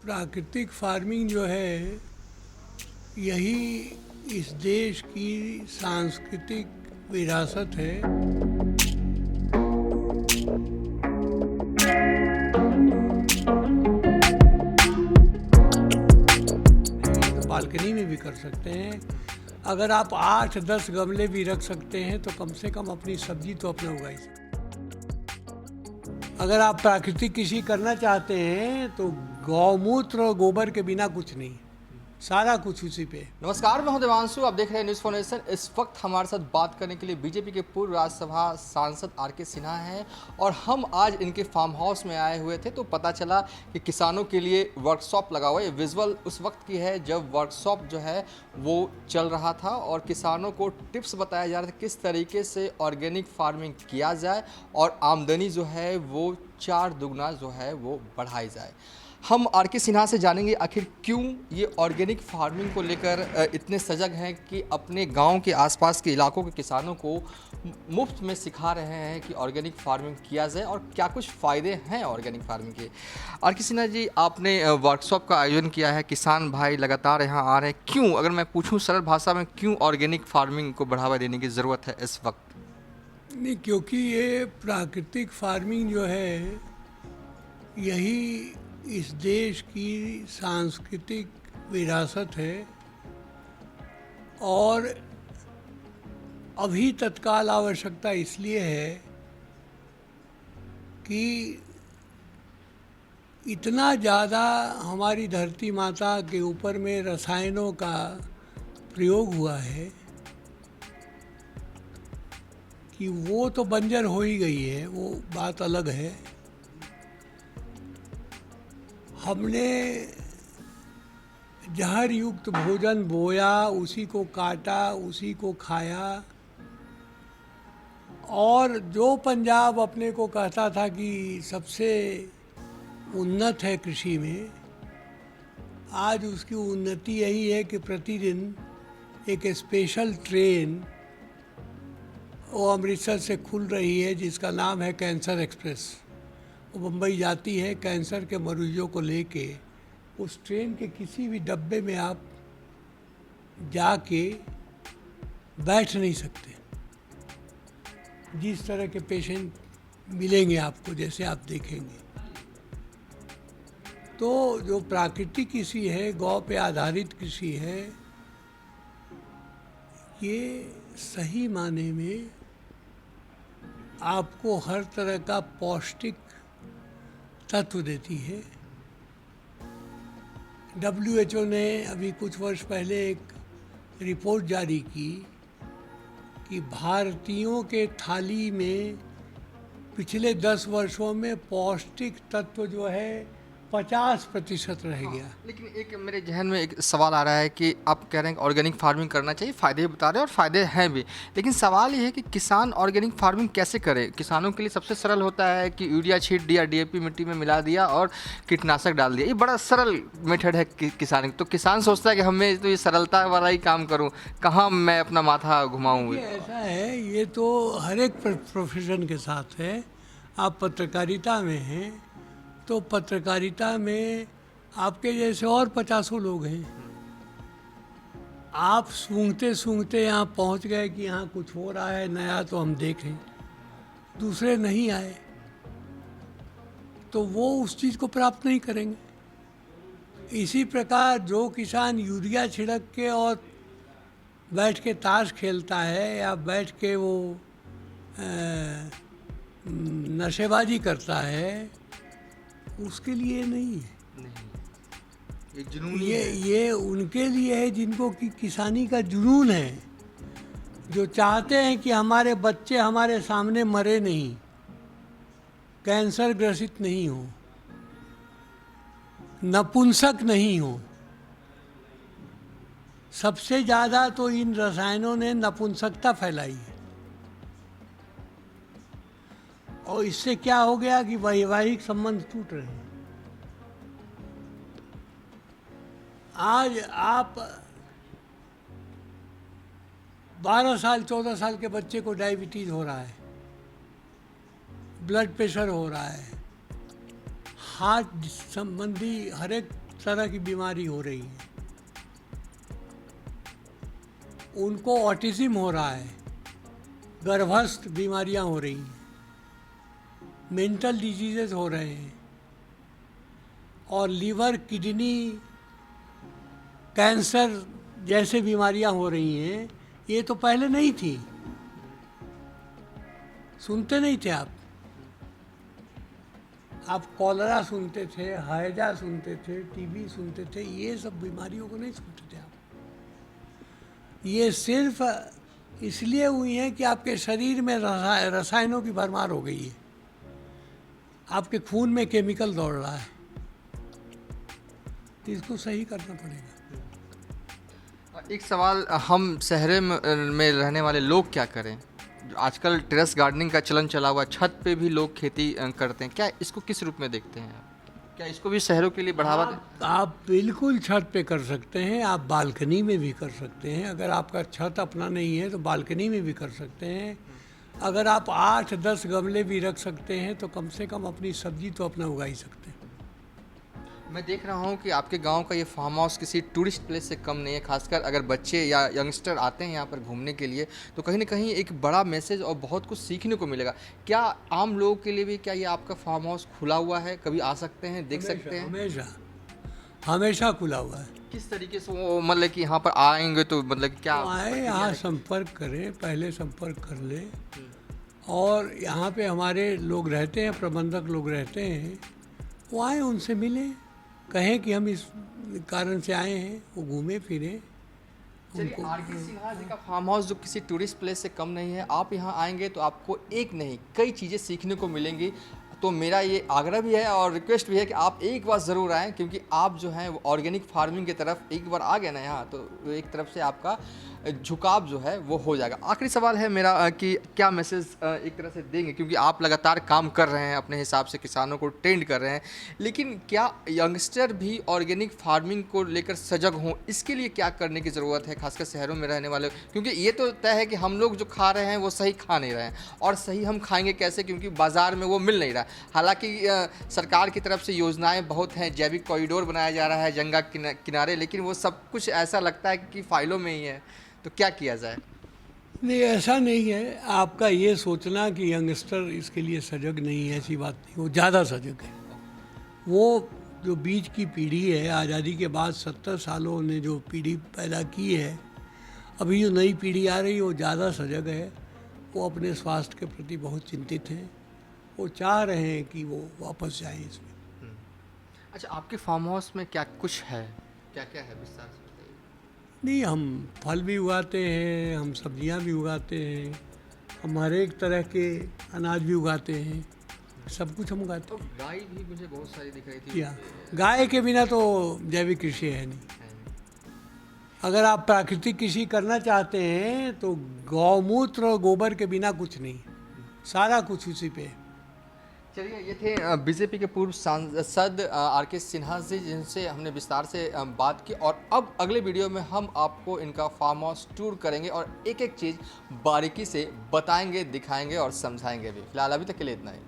प्राकृतिक फार्मिंग जो है यही इस देश की सांस्कृतिक विरासत है। बालकनी में भी कर सकते हैं। अगर आप 8-10 गमले भी रख सकते हैं तो कम से कम अपनी सब्जी तो अपने उगाई सकते हैं। अगर आप प्राकृतिक कृषि करना चाहते हैं तो गौमूत्र और गोबर के बिना कुछ नहीं, सारा कुछ उसी पे। नमस्कार, मैं हूं देवांशु, आप देख रहे हैं न्यूज़ फाउंडेशन। इस वक्त हमारे साथ बात करने के लिए बीजेपी के पूर्व राज्यसभा सांसद आर.के. सिन्हा हैं और हम आज इनके फार्म हाउस में आए हुए थे तो पता चला कि किसानों के लिए वर्कशॉप लगा हुआ है। ये विजुअल उस वक्त की है जब वर्कशॉप जो है वो चल रहा था और किसानों को टिप्स बताया जा रहा था किस तरीके से ऑर्गेनिक फार्मिंग किया जाए और आमदनी जो है वो 4 दुगना जो है वो बढ़ाई जाए। हम आर.के. सिन्हा से जानेंगे आखिर क्यों ये ऑर्गेनिक फार्मिंग को लेकर इतने सजग हैं कि अपने गांव के आसपास के इलाकों के किसानों को मुफ्त में सिखा रहे हैं कि ऑर्गेनिक फार्मिंग किया जाए और क्या कुछ फ़ायदे हैं ऑर्गेनिक फार्मिंग के। आर.के. सिन्हा जी, आपने वर्कशॉप का आयोजन किया है, किसान भाई लगातार यहाँ आ रहे हैं, क्यों, अगर मैं पूछूँ सरल भाषा में, क्यों ऑर्गेनिक फार्मिंग को बढ़ावा देने की ज़रूरत है इस वक्त? नहीं, क्योंकि ये प्राकृतिक फार्मिंग जो है यही इस देश की सांस्कृतिक विरासत है और अभी तत्काल आवश्यकता इसलिए है कि इतना ज़्यादा हमारी धरती माता के ऊपर में रसायनों का प्रयोग हुआ है कि वो तो बंजर हो ही गई है, वो बात अलग है। हमने जहर युक्त भोजन बोया, उसी को काटा, उसी को खाया और जो पंजाब अपने को कहता था कि सबसे उन्नत है कृषि में, आज उसकी उन्नति यही है कि प्रतिदिन एक स्पेशल ट्रेन वो अमृतसर से खुल रही है जिसका नाम है कैंसर एक्सप्रेस। वो बम्बई जाती है कैंसर के मरीजों को लेके। उस ट्रेन के किसी भी डब्बे में आप जाके बैठ नहीं सकते। जिस तरह के पेशेंट मिलेंगे आपको, जैसे आप देखेंगे, तो जो प्राकृतिक कृषि है, गौ पे आधारित कृषि है, ये सही माने में आपको हर तरह का पौष्टिक तत्व देती है। WHO ने अभी कुछ वर्ष पहले एक रिपोर्ट जारी की कि भारतीयों के थाली में पिछले 10 वर्षों में पौष्टिक तत्व जो है 50% रह गया। लेकिन एक मेरे जहन में एक सवाल आ रहा है कि आप कह रहे हैं कि ऑर्गेनिक फार्मिंग करना चाहिए, फ़ायदे बता रहे हैं और फ़ायदे हैं भी, लेकिन सवाल ये है कि किसान ऑर्गेनिक फार्मिंग कैसे करे। किसानों के लिए सबसे सरल होता है कि यूरिया छीट दिया, DAP मिट्टी में मिला दिया और कीटनाशक डाल दिया, ये बड़ा सरल मेथड है किसान। तो किसान सोचता है कि हमें तो ये सरलता वाला ही काम करूँ, कहाँ मैं अपना माथा घुमाऊँ। ऐसा है, ये तो हर एक प्रोफेशन के साथ है। आप पत्रकारिता में हैं तो पत्रकारिता में आपके जैसे और 50 लोग हैं। आप सूंघते सूंघते यहाँ पहुँच गए कि यहाँ कुछ हो रहा है नया तो हम देखें, दूसरे नहीं आए तो वो उस चीज़ को प्राप्त नहीं करेंगे। इसी प्रकार जो किसान यूरिया छिड़क के और बैठ के ताश खेलता है या बैठ के वो नशेबाजी करता है, उसके लिए नहीं है। एक जुनून ये उनके लिए है जिनको कि किसानी का जुनून है, जो चाहते हैं कि हमारे बच्चे हमारे सामने मरे नहीं, कैंसर ग्रसित नहीं हो, नपुंसक नहीं हो। सबसे ज़्यादा तो इन रसायनों ने नपुंसकता फैलाई है और इससे क्या हो गया कि वैवाहिक संबंध टूट रहे हैं। आज आप 12 साल 14 साल के बच्चे को डायबिटीज़ हो रहा है, ब्लड प्रेशर हो रहा है, हार्ट संबंधी हर एक तरह की बीमारी हो रही है। उनको ऑटिज्म हो रहा है, गर्भस्थ बीमारियां हो रही हैं, मेंटल डिजीजेस हो रहे हैं, और लीवर, किडनी, कैंसर जैसे बीमारियां हो रही हैं। ये तो पहले नहीं थी, सुनते नहीं थे आप कॉलरा सुनते थे, हैजा सुनते थे, टीबी सुनते थे, ये सब बीमारियों को नहीं सुनते थे आप। ये सिर्फ इसलिए हुई है कि आपके शरीर में रसायनों की भरमार हो गई है, आपके खून में केमिकल दौड़ रहा है, तो इसको सही करना पड़ेगा। एक सवाल, हम शहर में रहने वाले लोग क्या करें? आजकल टेरेस गार्डनिंग का चलन चला हुआ, छत पे भी लोग खेती करते हैं, क्या इसको किस रूप में देखते हैं आप? क्या इसको भी शहरों के लिए बढ़ावा दें? आप बिल्कुल छत पे कर सकते हैं, आप बालकनी में भी कर सकते हैं। अगर आपका छत अपना नहीं है तो बालकनी में भी कर सकते हैं। अगर आप 8-10 गमले भी रख सकते हैं तो कम से कम अपनी सब्जी तो अपना उगा ही सकते हैं। मैं देख रहा हूँ कि आपके गांव का ये फार्म हाउस किसी टूरिस्ट प्लेस से कम नहीं है। खासकर अगर बच्चे या यंगस्टर आते हैं यहाँ पर घूमने के लिए तो कहीं ना कहीं एक बड़ा मैसेज और बहुत कुछ सीखने को मिलेगा। क्या आम लोगों के लिए भी क्या ये आपका फार्म हाउस खुला हुआ है? कभी आ सकते हैं, देख सकते हैं? हमेशा हमेशा खुला हुआ है। किस तरीके से वो मतलब कि यहाँ पर आएंगे तो मतलब कि क्या तो आए, यहाँ संपर्क करें, पहले संपर्क कर ले, और यहाँ पे हमारे लोग रहते हैं, प्रबंधक लोग रहते हैं, वो आए, उनसे मिलें, कहें कि हम इस कारण से आए हैं, वो घूमे फिरे। चलिए, आर.के. सिन्हा जी का फार्म हाउस जो किसी टूरिस्ट प्लेस से कम नहीं है। आप यहाँ आएंगे तो आपको एक नहीं कई चीज़ें सीखने को मिलेंगी। तो मेरा ये आग्रह भी है और रिक्वेस्ट भी है कि आप एक बार ज़रूर आएँ, क्योंकि आप जो हैं वो ऑर्गेनिक फार्मिंग की तरफ एक बार आ गए ना यहाँ, तो एक तरफ से आपका झुकाव जो है वो हो जाएगा। आखिरी सवाल है मेरा कि क्या मैसेज एक तरह से देंगे, क्योंकि आप लगातार काम कर रहे हैं, अपने हिसाब से किसानों को ट्रेंड कर रहे हैं, लेकिन क्या यंगस्टर भी ऑर्गेनिक फार्मिंग को लेकर सजग हों? इसके लिए क्या करने की ज़रूरत है, खासकर शहरों में रहने वाले? क्योंकि ये तो तय है कि हम लोग जो खा रहे हैं वो सही खा नहीं रहे हैं, और सही हम खाएंगे कैसे, क्योंकि बाज़ार में वो मिल नहीं रहा। हालांकि सरकार की तरफ से योजनाएं बहुत हैं, जैविक कॉरिडोर बनाया जा रहा है गंगा किनारे, लेकिन वो सब कुछ ऐसा लगता है कि फाइलों में ही है। तो क्या किया जाए? नहीं, ऐसा नहीं है। आपका ये सोचना कि यंगस्टर इसके लिए सजग नहीं है, ऐसी बात नहीं, वो ज़्यादा सजग है। वो जो बीच की पीढ़ी है, आज़ादी के बाद 70 सालों ने जो पीढ़ी पैदा की है, अभी जो नई पीढ़ी आ रही है वो ज़्यादा सजग है। वो अपने स्वास्थ्य के प्रति बहुत चिंतित हैं, वो चाह रहे हैं कि वो वापस जाएं इसमें। अच्छा, आपके फार्म हाउस में क्या कुछ है, क्या क्या है, विस्तार से बताइए। नहीं, हम फल भी उगाते हैं, हम सब्जियां भी उगाते हैं, हम हर एक तरह के अनाज भी उगाते हैं, सब कुछ हम उगाते तो हैं। गाय भी मुझे बहुत सारी दिख रही थी। क्या, गाय के बिना तो जैविक कृषि है नहीं। अगर आप प्राकृतिक कृषि करना चाहते हैं तो गौमूत्र और गोबर के बिना कुछ नहीं, सारा कुछ उसी पे है। चलिए, ये थे बीजेपी के पूर्व सांसद आर.के. सिन्हा जी, जिनसे हमने विस्तार से बात की, और अब अगले वीडियो में हम आपको इनका फार्म हाउस टूर करेंगे और एक एक चीज़ बारीकी से बताएंगे, दिखाएंगे और समझाएंगे भी। फिलहाल अभी तक के लिए इतना ही।